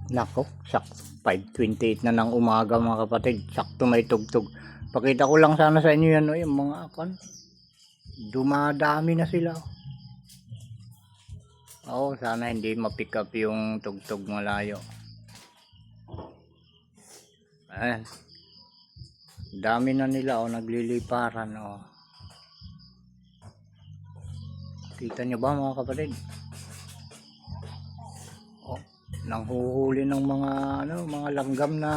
Nako, sakto 5:28 na ng umaga mga kapatid. Sakto may tugtog. Pakita ko lang sana sa inyo yan, no, yung mga akon. Dumadami na sila. Oo, sana hindi ma-pick up yung tugtog malayo. Ayan. Dami na nila, oh, nagliliparan, oh. Kita nyo ba mga kapatid? Nanghuhuli ng mga mga langgam na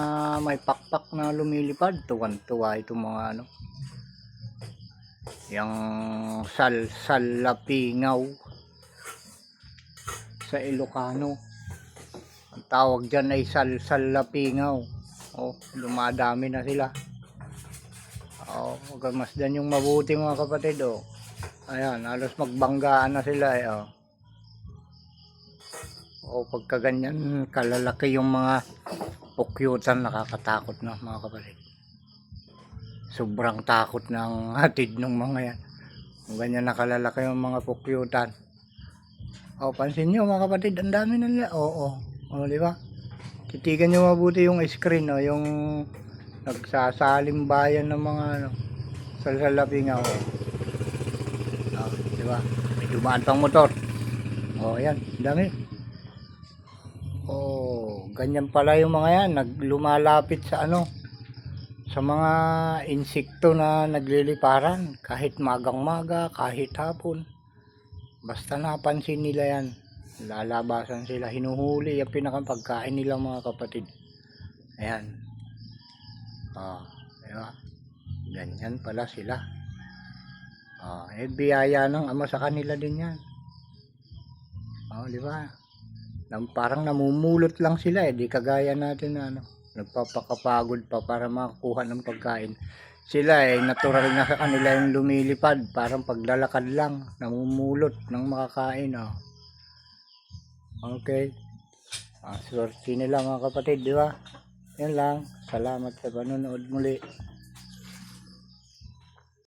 may pakpak na lumilipad. Tuwan-tuwa itong mga yung salapingaw sa Ilocano. Ang tawag diyan ay salapingaw. Oh, lumadami na sila. Oh, masdan yung mabuti mga kapatid, oh. Ayan, halos magbanggaan na sila, eh, oh. O pagka ganyan kalalaki yung mga pukyutan, nakakatakot na mga kapatid. Sobrang takot ng hatid ng mga yan. Kung ganyan nakalalaki yung mga pukyutan. O pansin nyo mga kapatid, ang dami na nila. Oo, di ba? Titigan nyo mabuti yung screen, yung nagsasalim bayan ng mga sasalapingaw. Di ba? May dumaan pang motor. Yan, dami. Ganyan pala yung mga yan, naglumalapit sa sa mga insekto na nagliliparan kahit magang-maga, kahit hapon. Basta napansin nila yan, lalabasan sila, hinuhuli yung pinakapagkain nila mga kapatid. Ayan. Diba? Ganyan pala sila. Biyaya ng Ama sa kanila din yan. Diba? Parang namumulot lang sila, di kagaya natin na nagpapakapagod pa para makakuha ng pagkain. Sila natural na sa kanila yung lumilipad, parang paglalakad lang, namumulot ng makakain. Okay. Swerte nila mga kapatid, di ba? Yan lang. Salamat sa panonood muli.